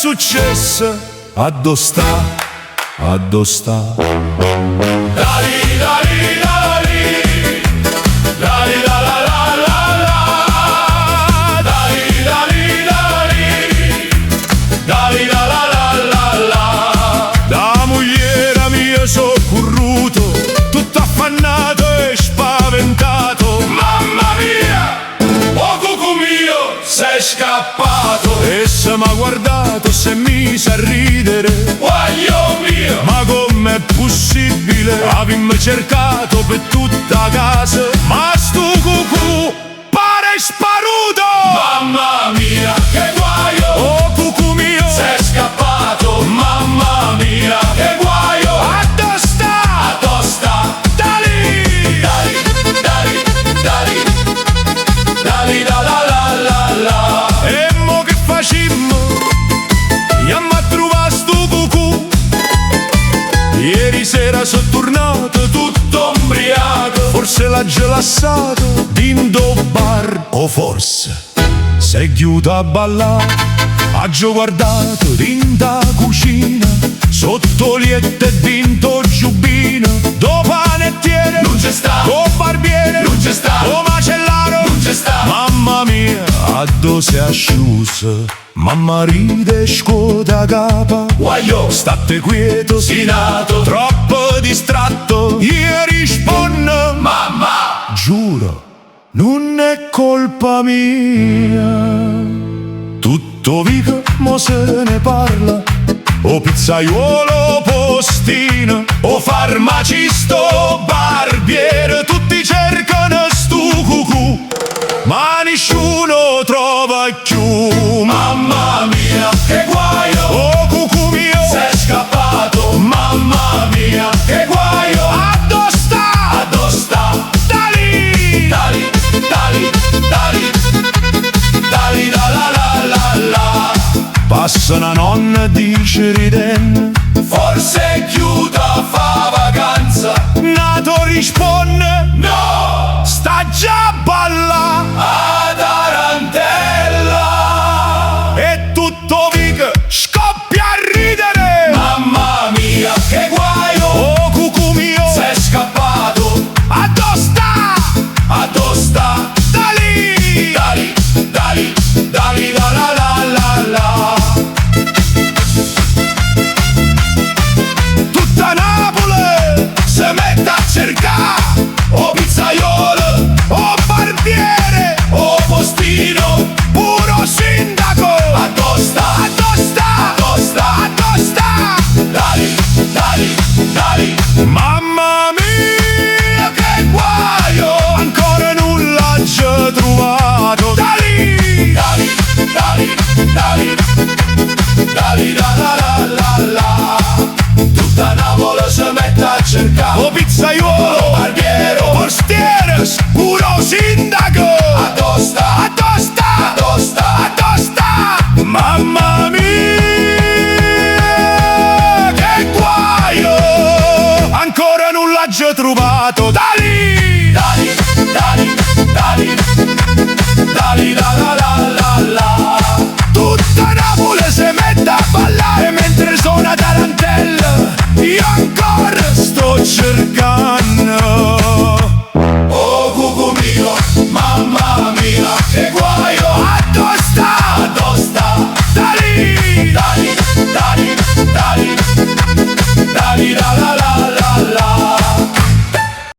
successo? Addo sta? Addo sta? Dali, dali, dali, dali, la, la, la, la, la. Dali, dali, dali, dali, la, la, la, la, la. Da mogliera mia so curruto, tutto affannato e spaventato. Mamma mia, oh cucù mio, sei scappato. Essa m'ha guardato, si è mise a ridere. Guaglio mio, Ma com'è possibile? Avimmo cercato per tutta casa, ma stu cucù pare sparuto! mamma mia, che guaio, Oh cucù mio, sei scappato. Mamma mia, che guaio, addo sta? tosta. Dali! Dali, dali, dali, dali, la, la, la, la, la. E mo che facimmo? Andiamo a trovare stu cucù. Ieri sera sono tornato Tutto ombriaco, forse l'ha gelassato dindo bar, o forse sei chiuso a ballare. Ha già guardato dinda cucina, sotto liette e dinto giubbino, do panettiere, non c'è sta, do barbiere, non c'è sta, do macellaro, non c'è sta. mamma mia, addo si è asciusa, mamma ride scuota capa. Guaio, State quieto, sinato, troppo distratto, io rispondo, mamma, giuro, non è colpa mia. Tutto vico, mo se ne parla, o pizzaiuolo postino, o farmacista o barbiere, tutti cercano stu cucù, ma nessuno trova più. mamma mia, che guaio, Oh cucù mio, sei scappato. Mamma mia, che guaio, addo sta? addo sta. Dali! Dali, dali, dali, dali, la, la, la, la, la. Passa una nonna e dice ridendo, Forse è chiusa, fa vacanza. nato risponde, No, sta già a balla. a tarantella. E tutto vic scoppia a ridere. Mamma mia, che guaio, Oh cucù mio, sei scappato. addo sta? Addo sta? Dali! Dali, dali, dali, la, la, la, la, la. Tutta Napoli Se mette a cercare o pizzaiolo, o barbiere, o postino, puro sindaco. addo sta? Addo sta? Addo sta? Addo sta? Dali, dali, dali, Mamma mia, che guaio. ancora nulla c'è trovato. Dali! Dali, dali, dali, dali, la, la, la, la, la. Tutta Napoli si mette a cercare O pizzaiuolo, barbiero, postiere, puro sindaco. addo sta? Addo sta? Addo sta? Addo sta? Mamma mia, che guaio! Ancora nulla c'è trovato. Dali!